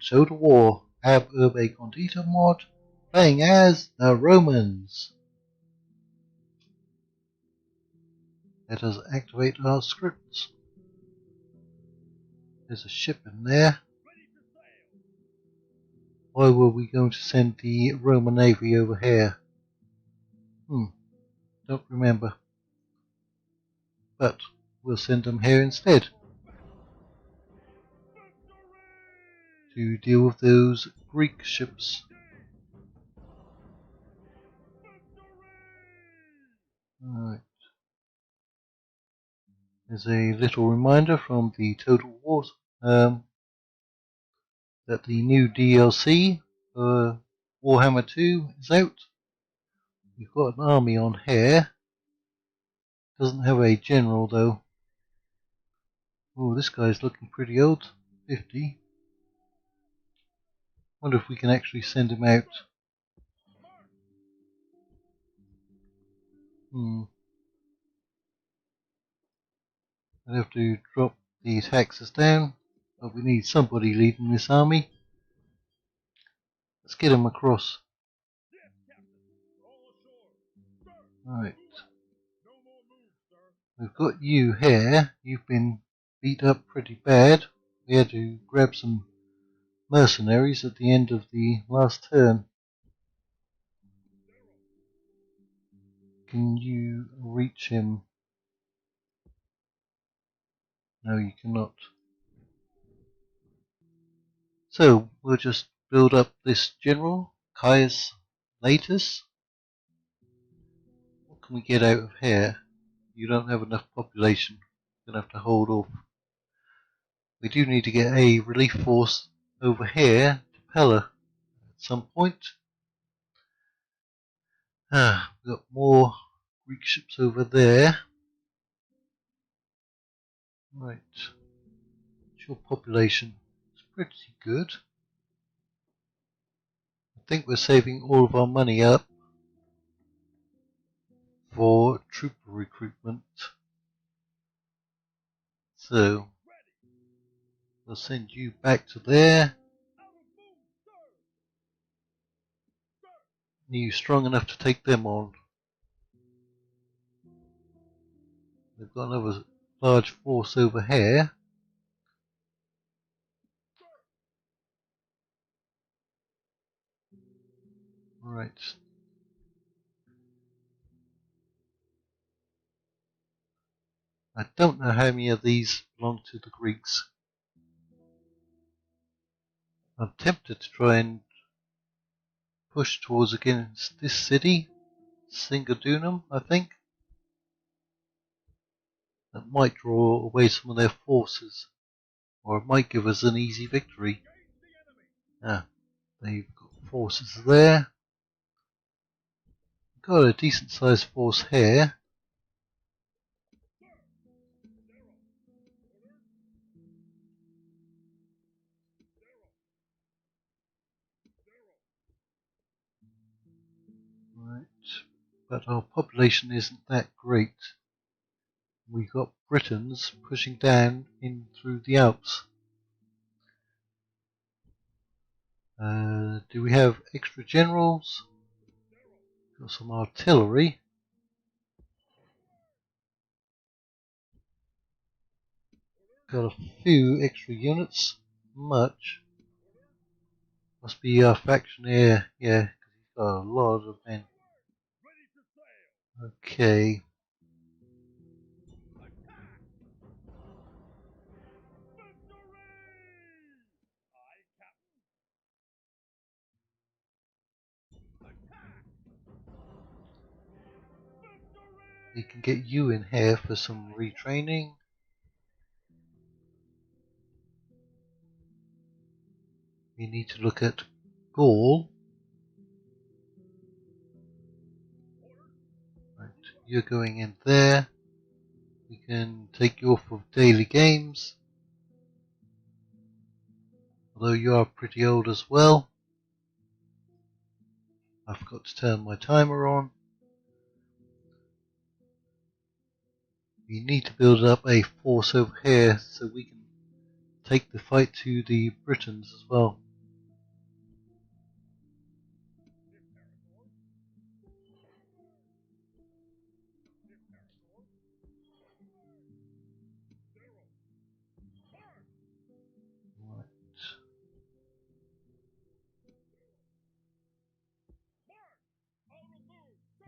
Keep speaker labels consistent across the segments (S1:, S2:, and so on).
S1: Total War Urbe Condita mod, playing as the Romans. Let us activate our scripts. There's a ship in there. Why were we going to send the Roman Navy over here? Don't remember. But we'll send them here instead to deal with those Greek ships. Right. There's a little reminder from the Total War that the new DLC for Warhammer 2 is out. We've got an army on here. Doesn't have a general though. Oh, this guy's looking pretty old. 50. Wonder if we can actually send him out. I'd have to drop the taxes down, but we need somebody leading this army. Let's get him across. Right. We've got you here. You've been beat up pretty bad. We had to grab some mercenaries at the end of the last turn. Can you reach him? No, you cannot. So we'll just build up this general, Caius Latus. What can we get out of here? You don't have enough population. You're going to have to hold off. We do need to get a relief force over here to Pella at some point. We've got more Greek ships over there. Right. What's your population? It's pretty good. I think we're saving all of our money up for trooper recruitment. So we'll send you back to there. Are you strong enough to take them on? They've got another large force over here. Right. I don't know how many of these belong to the Greeks. I'm tempted to try and push towards against this city, Singadunum, I think. That might draw away some of their forces, or it might give us an easy victory. They've got forces there. Got a decent sized force here. Right, but our population isn't that great. We've got Britons pushing down in through the Alps. Do we have extra generals? Got some artillery. Got a few extra units. Much. Must be our faction here. Yeah, because he's got a lot of men. Okay. We can get you in here for some retraining. We need to look at Gaul. Right, you're going in there. We can take you off of daily games. Although you are pretty old as well. I forgot to turn my timer on. We need to build up a force over here so we can take the fight to the Britons as well.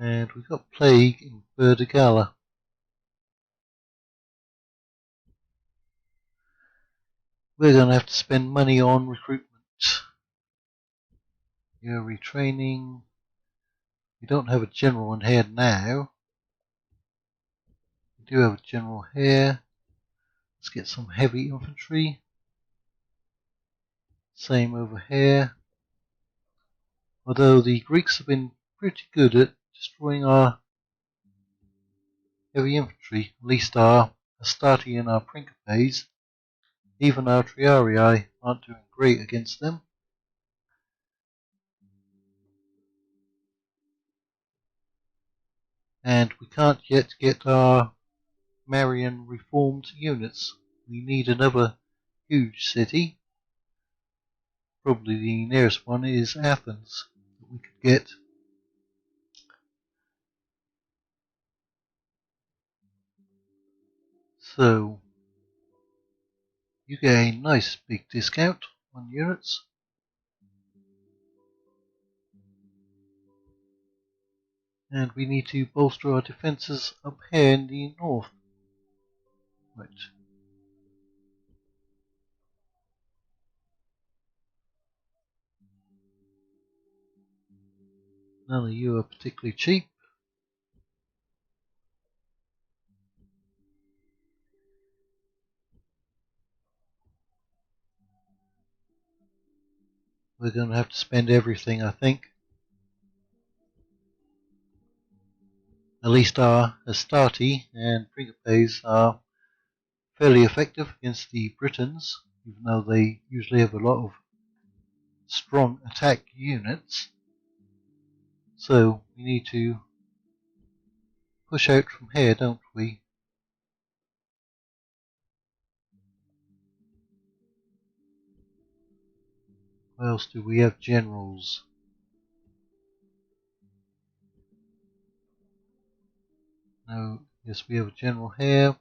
S1: And we've got plague in Verdigala. We're going to have to spend money on recruitment. Your retraining. We don't have a general in here now. We do have a general here. Let's get some heavy infantry. Same over here. Although the Greeks have been pretty good at destroying our heavy infantry, at least our Astati and our Principes, even our Triarii aren't doing great against them. And we can't yet get our Marian reformed units. We need another huge city. Probably the nearest one is Athens that we could get. So you get a nice big discount on units. And we need to bolster our defences up here in the north. Right. None of you are particularly cheap. We're going to have to spend everything, I think. At least our Astati and Principes are fairly effective against the Britons, even though they usually have a lot of strong attack units. So we need to push out from here, don't we? Where else do we have generals? No, yes, we have a general here.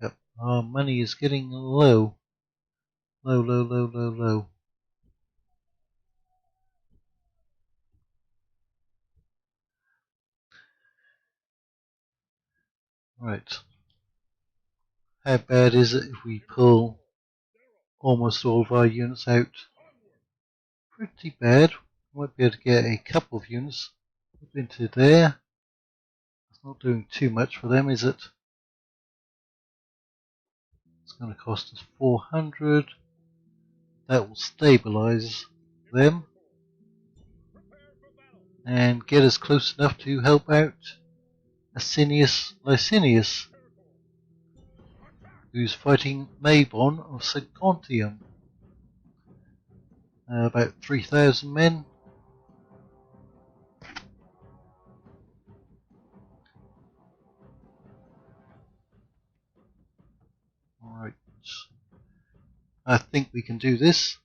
S1: Yep, our money is getting low. Low. Right. How bad is it if we pull almost all of our units out? Pretty bad. Might be able to get a couple of units up into there. It's not doing too much for them, is it? It's going to cost us 400. That will stabilize them and get us close enough to help out Asinius Licinius, who's fighting Mabon of Saguntium. About 3,000 men. Alright. I think we can do this.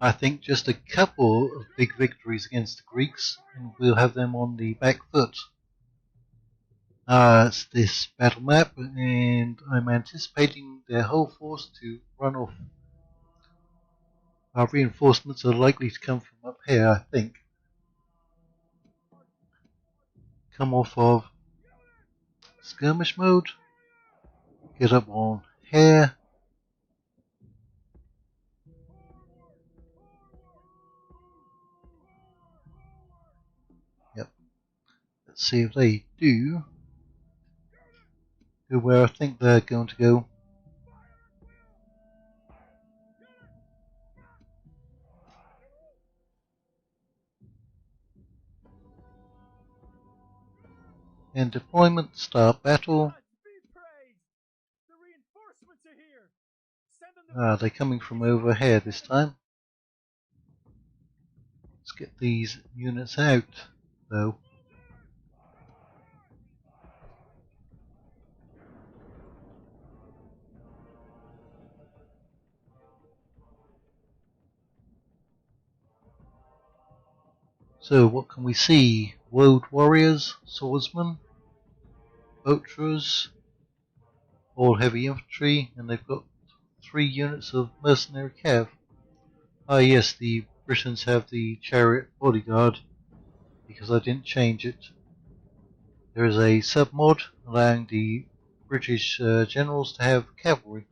S1: I think just a couple of big victories against the Greeks, and we'll have them on the back foot. It's this battle map, and I'm anticipating their whole force to run off. Our reinforcements are likely to come from up here, I think. Come off of skirmish mode, get up on here. Yep. Let's see if they do go where I think they're going to go. And deployment, start battle. They're coming from over here this time. Let's get these units out, though. So, what can we see? Woad warriors, swordsmen, archers, all heavy infantry, and they've got 3 units of mercenary cav. Ah yes, the Britons have the chariot bodyguard, because I didn't change it. There is a sub-mod allowing the British generals to have cavalry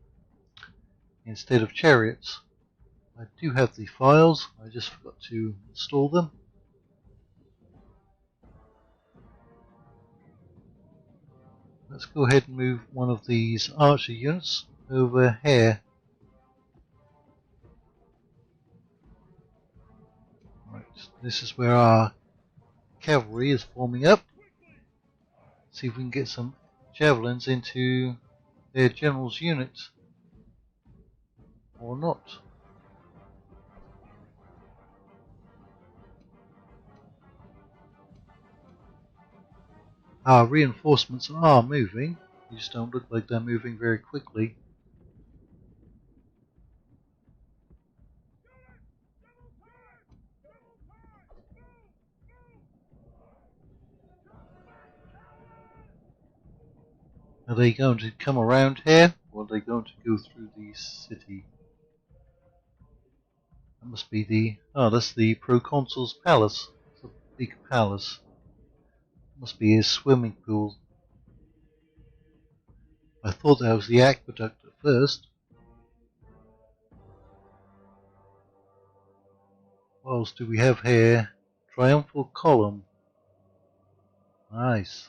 S1: instead of chariots. I do have the files, I just forgot to install them. Let's go ahead and move one of these archer units over here. Right, this is where our cavalry is forming up. See if we can get some javelins into their general's unit. Or not. Our reinforcements are moving, they just don't look like they're moving very quickly. Are they going to come around here, or are they going to go through the city? That must be the... oh, that's the Proconsul's palace. It's a big palace. Must be his swimming pool. I thought that was the aqueduct at first. What else do we have here? Triumphal column. Nice.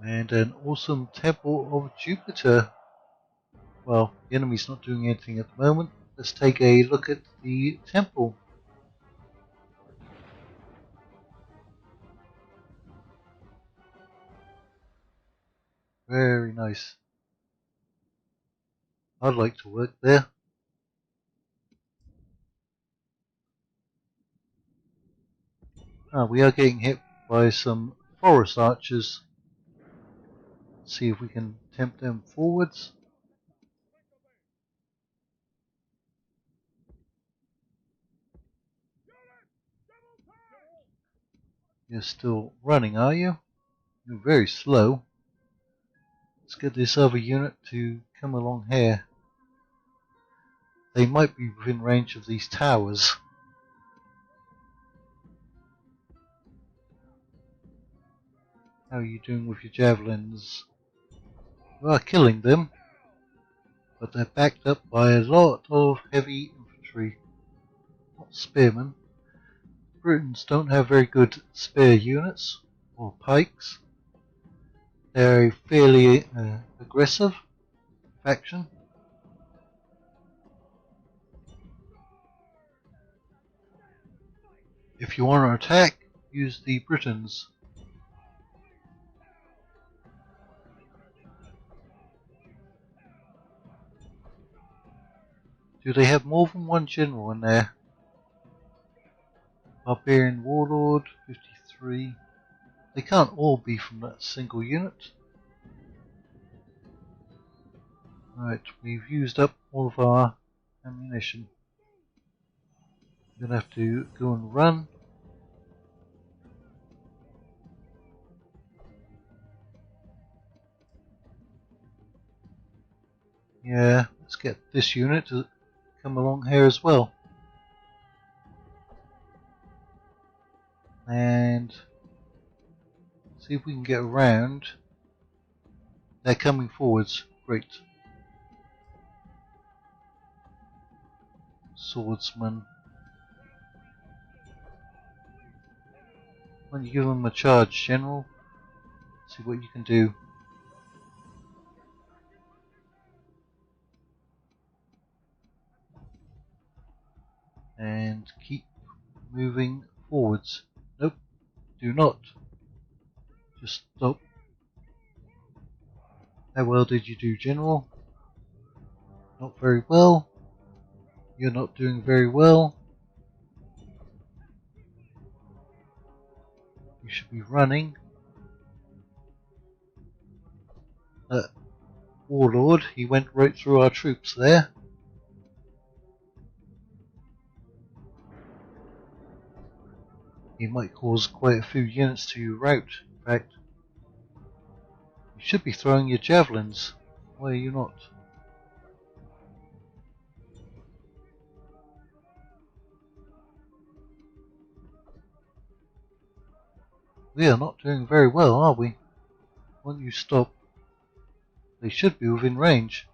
S1: And an awesome temple of Jupiter. Well, the enemy's not doing anything at the moment. Let's take a look at the temple. Very nice. I'd like to work there. We are getting hit by some forest archers. Let's see if we can tempt them forwards. You're still running, are you? You're very slow. Let's get this other unit to come along here. They might be within range of these towers. How are you doing with your javelins? You are killing them, but they're backed up by a lot of heavy infantry, not spearmen. Britons don't have very good spear units, or pikes. They're a fairly aggressive faction. If you want to attack, use the Britons. Do they have more than one general in there? Barbarian Warlord, 53. They can't all be from that single unit. Right, we've used up all of our ammunition. We're going to have to go and run. Yeah, let's get this unit to come along here as well. And see if we can get around. They're coming forwards. Great. Swordsman. Why don't you give them a charge, General? See what you can do. And keep moving forwards. Nope, do not. Just stop. How well did you do, General? Not very well. You're not doing very well. You should be running. That warlord, he went right through our troops there. He might cause quite a few units to rout. In fact, you should be throwing your javelins. Why are you not? We are not doing very well, are we? Why don't you stop? They should be within range.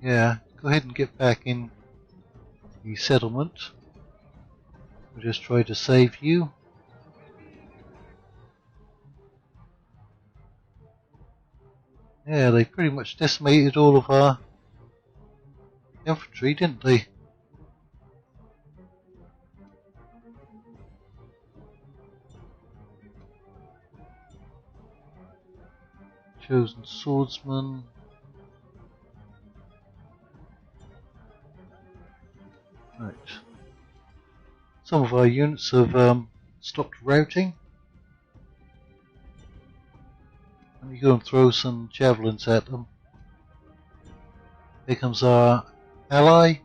S1: Yeah, go ahead and get back in the settlement. We'll just try to save you. Yeah, they pretty much decimated all of our infantry, didn't they? Chosen swordsman. Right. Some of our units have stopped routing. Let me go and throw some javelins at them. Here comes our ally.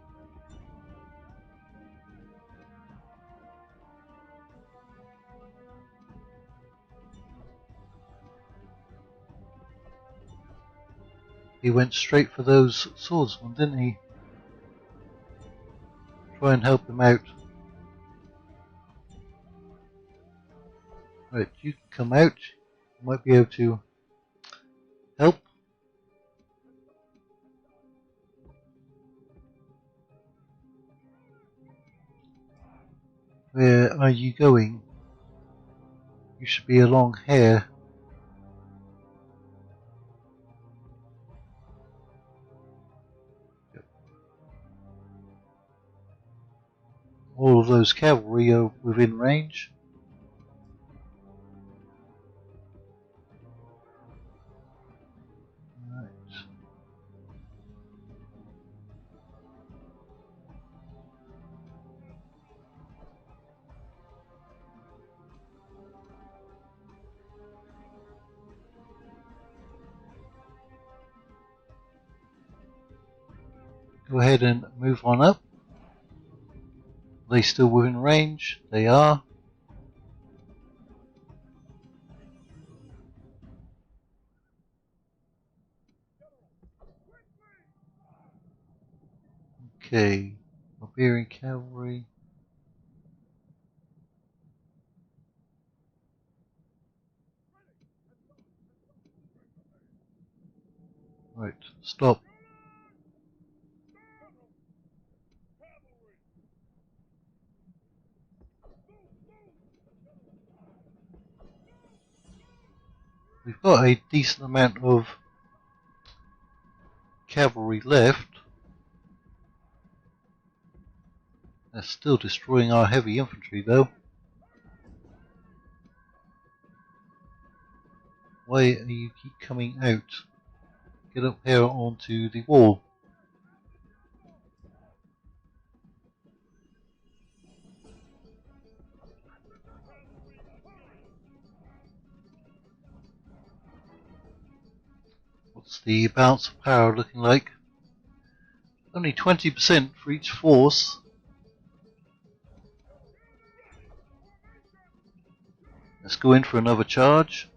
S1: He went straight for those swordsmen, didn't he? Try and help him out. Right, you can come out. You might be able to help. Where are you going? You should be along here. Yep. All of those cavalry are within range. Right. Go ahead and move on up. Are they still within range? They are. Okay. Barbarian cavalry. Right, stop. We've got a decent amount of cavalry left. They're still destroying our heavy infantry though. Why do you keep coming out? Get up here onto the wall. What's the balance of power looking like? Only 20% for each force. Let's go in for another charge.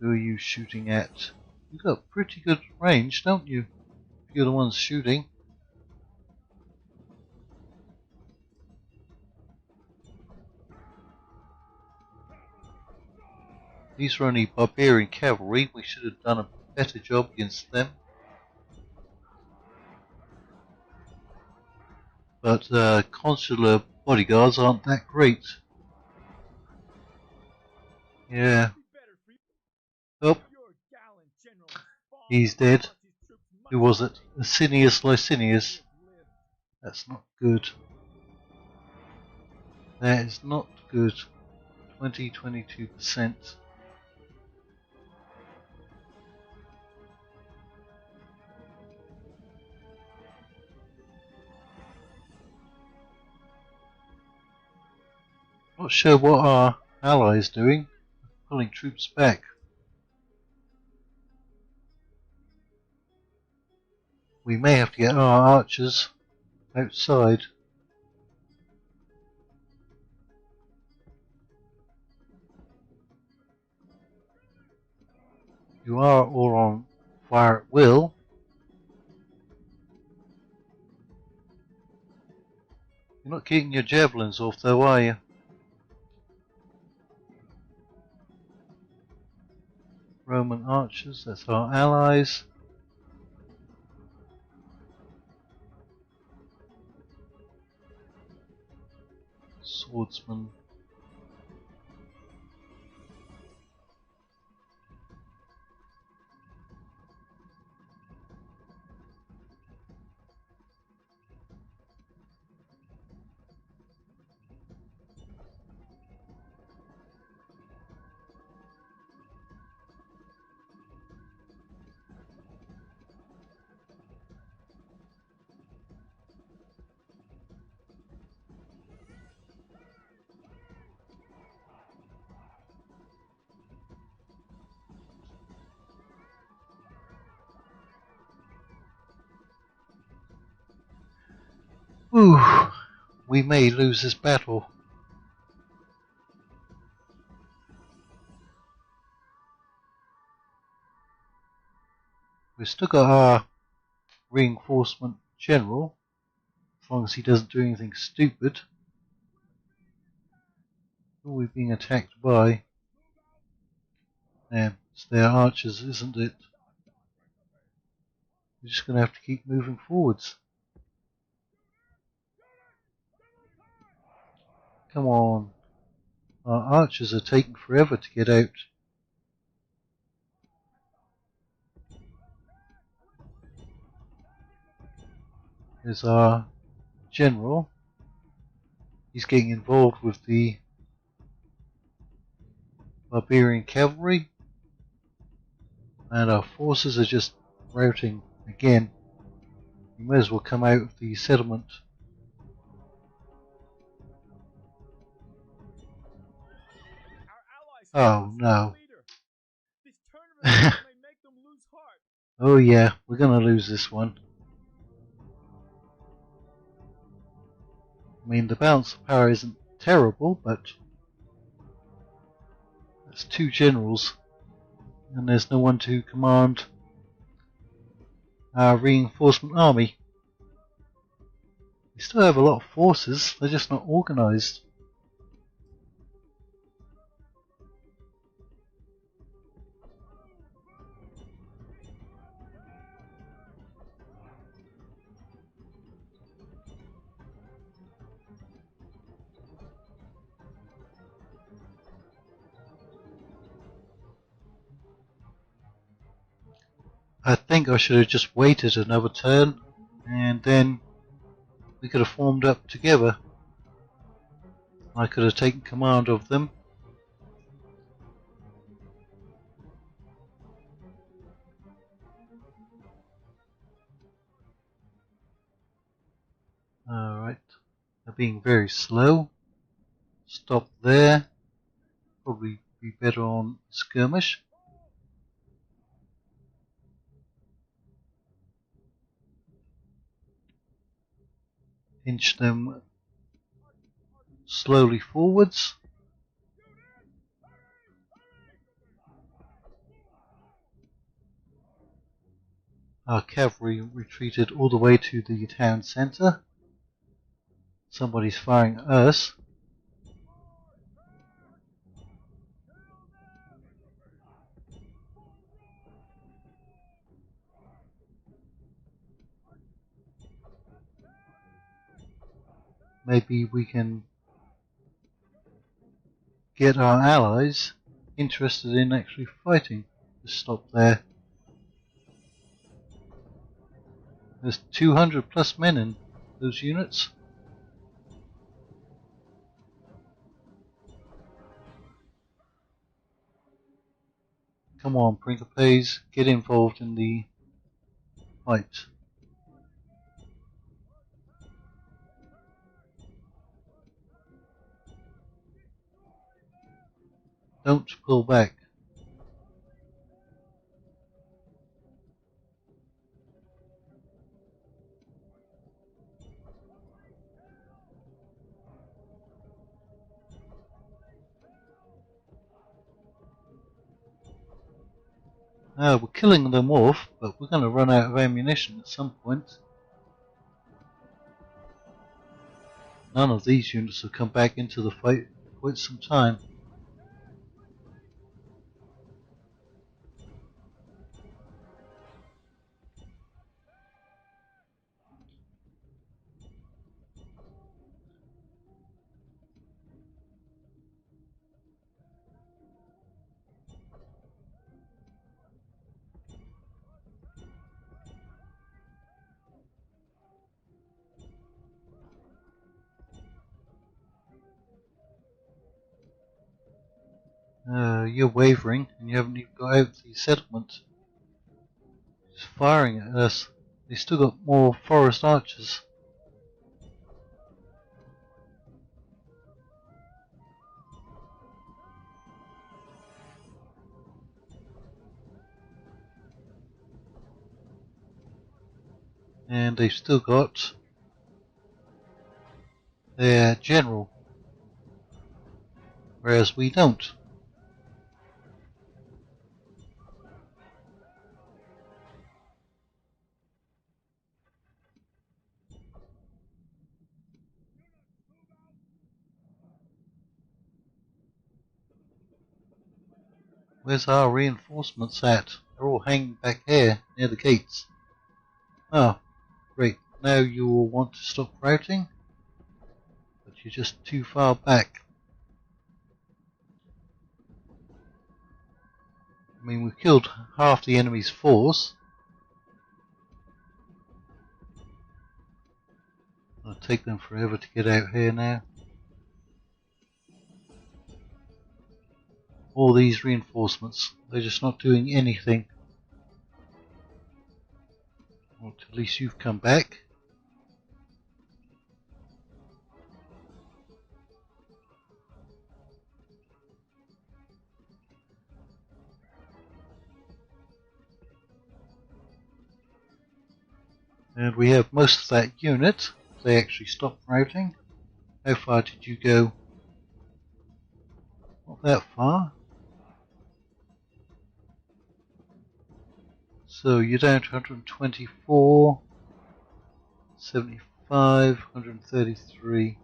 S1: Who are you shooting at? You've got pretty good range, don't you? If you're the ones shooting. These are only barbarian cavalry. We should have done a better job against them. But consular bodyguards aren't that great. Yeah. Oh, he's dead. Who was it? Asinius Licinius. That's not good. That is not good. 22%. Not sure what our ally is doing, pulling troops back. We may have to get our archers outside. You are all on fire at will. You're not keeping your javelins off though, are you? Roman archers, that's our allies. Swordsman. Ooh, we may lose this battle. We've still got our reinforcement general, as long as he doesn't do anything stupid. Who are we being attacked by? Yeah, it's their archers, isn't it? We're just going to have to keep moving forwards. Come on. Our archers are taking forever to get out. There's our general. He's getting involved with the barbarian cavalry. And our forces are just routing again. You may as well come out of the settlement. Oh no. Oh yeah, we're gonna lose this one. I mean, the balance of power isn't terrible, but that's two generals, and there's no one to command our reinforcement army. We still have a lot of forces, they're just not organised. I think I should have just waited another turn, and then we could have formed up together. I could have taken command of them. Alright, they're being very slow. Stop there. Probably be better on skirmish. Inch them slowly forwards. Our cavalry retreated all the way to the town centre. Somebody's firing at us. Maybe we can get our allies interested in actually fighting. Just stop there. There's 200 plus men in those units. Come on, Principes, get involved in the fight. Don't pull back. We're killing them off, but we're going to run out of ammunition at some point. None of these units have come back into the fight for quite some time. You're wavering, and you haven't even got out the settlement. It's firing at us. They still got more forest archers. And they've still got their general, whereas we don't. Where's our reinforcements at? They're all hanging back here, near the gates. Oh, great. Now you will want to stop routing, but you're just too far back. I mean, we've killed half the enemy's force. It'll take them forever to get out here now. All these reinforcements, they're just not doing anything. Well, at least you've come back. And we have most of that unit. They actually stopped routing. How far did you go? Not that far. So you're down to 124, 75, 133.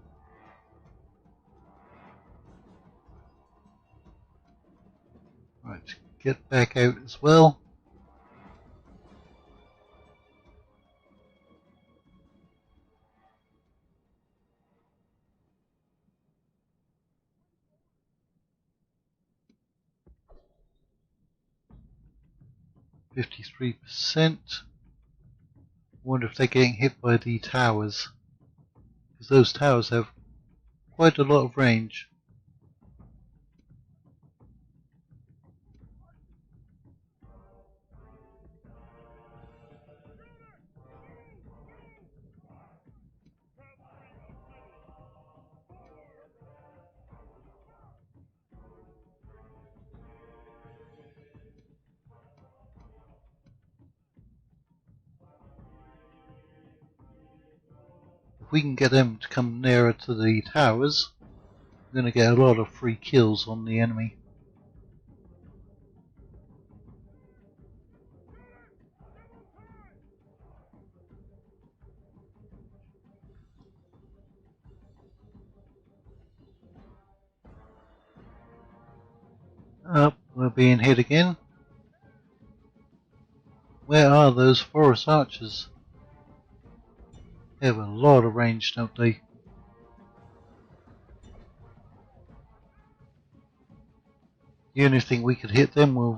S1: Right, get back out as well. %. Wonder if they're getting hit by the towers, because those towers have quite a lot of range. If we can get them to come nearer to the towers, we're going to get a lot of free kills on the enemy. Up, we're being hit again. Where are those forest archers? They have a lot of range, don't they? The only thing we could hit them with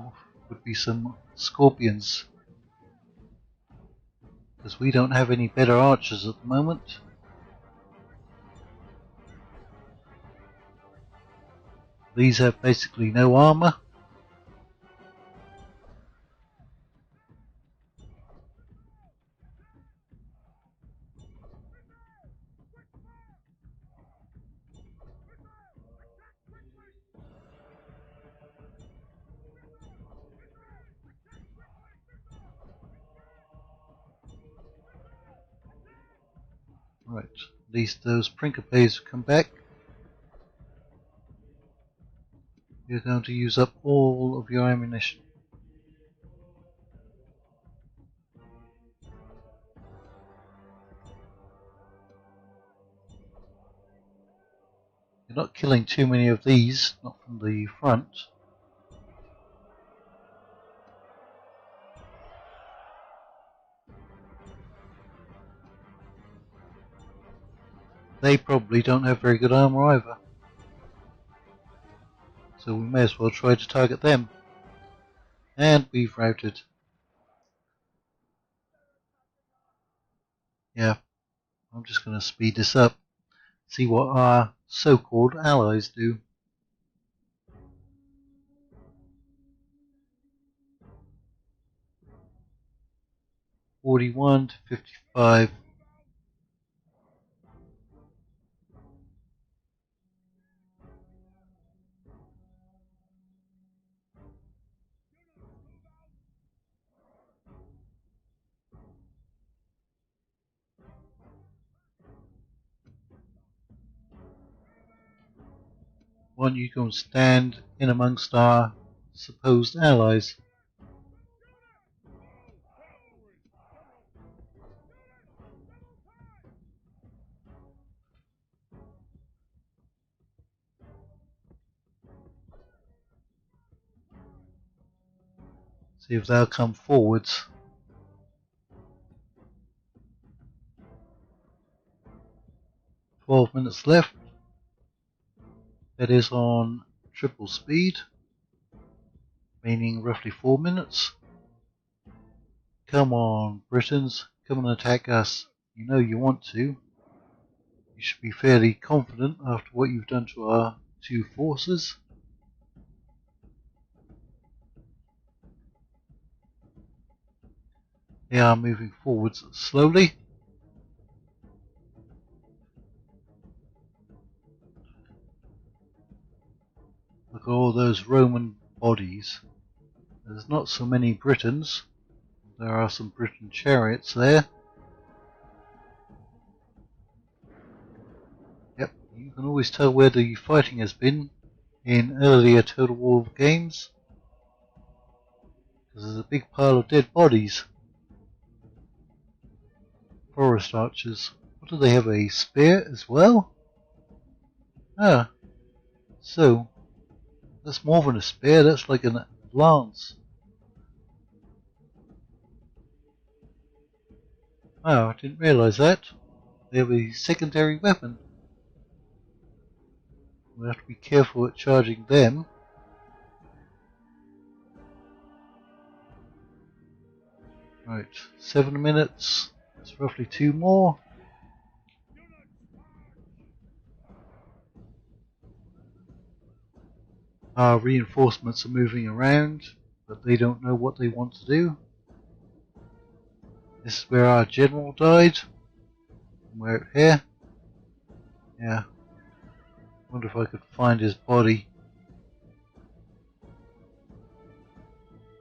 S1: would be some scorpions, because we don't have any better archers at the moment. These have basically no armor. Right, at least those Principes have come back. You're going to use up all of your ammunition. You're not killing too many of these, not from the front. They probably don't have very good armor either. So we may as well try to target them. And we've routed. Yeah, I'm just going to speed this up. See what our so-called allies do. (41 to 55). Why don't you go and stand in amongst our supposed allies? See if they'll come forwards. 12 minutes left. That is on triple speed, meaning roughly 4 minutes. Come on, Britons, come and attack us. You know you want to. You should be fairly confident after what you've done to our two forces. They are moving forwards slowly. Look at all those Roman bodies. There's not so many Britons. There are some Briton chariots there. Yep, you can always tell where the fighting has been in earlier Total War games, because there's a big pile of dead bodies. Forest archers. What do they have, a spear as well? Ah, so that's more than a spear, that's like a lance. Oh, I didn't realise that. They have a secondary weapon. We have to be careful at charging them. Right, 7 minutes. That's roughly 2 more. Our reinforcements are moving around, but they don't know what they want to do. This is where our general died. We're out here. Yeah. Wonder if I could find his body.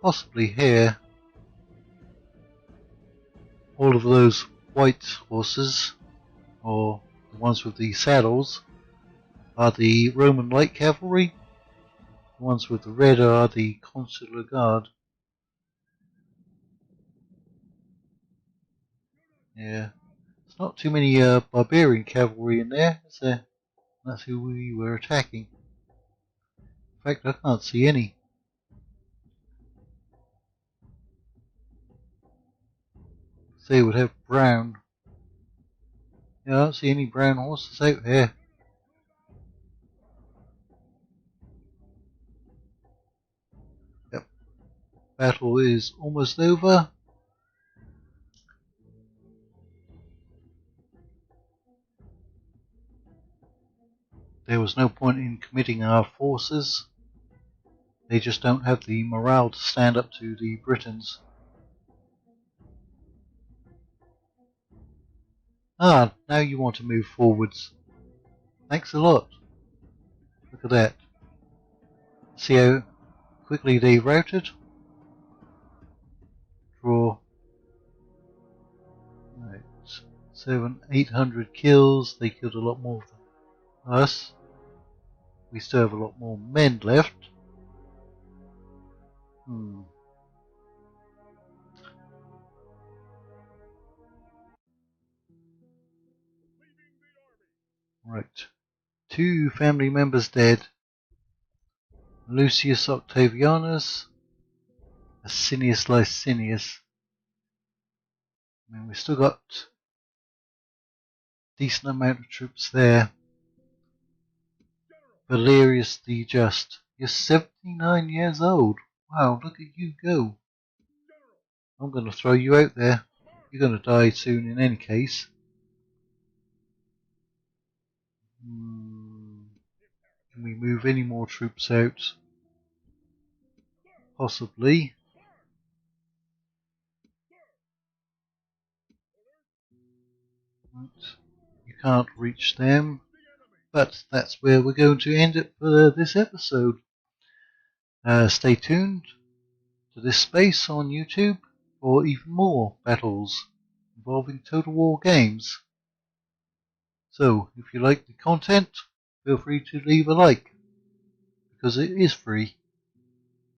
S1: Possibly here. All of those white horses, or the ones with the saddles, are the Roman light cavalry. The ones with the red are the consular guard. Yeah. There's not too many barbarian cavalry in there, is there? That's who we were attacking. In fact, I can't see any. They would have brown. Yeah, I don't see any brown horses out here. Yep. Battle is almost over. There was no point in committing our forces. They just don't have the morale to stand up to the Britons. Ah, now you want to move forwards. Thanks a lot. Look at that. See how quickly they routed? Draw. Right. 800 kills. They killed a lot more than us. We still have a lot more men left. Right. 2 family members dead. Lucius Octavianus, Asinius Licinius. I mean, we've still got a decent amount of troops there. Valerius the Just. You're 79 years old. Wow, look at you go. I'm going to throw you out there. You're going to die soon in any case. Can we move any more troops out? Possibly. You can't reach them. But that's where we're going to end it for this episode. Stay tuned to this space on YouTube for even more battles involving Total War games. So, if you like the content, feel free to leave a like, because it is free.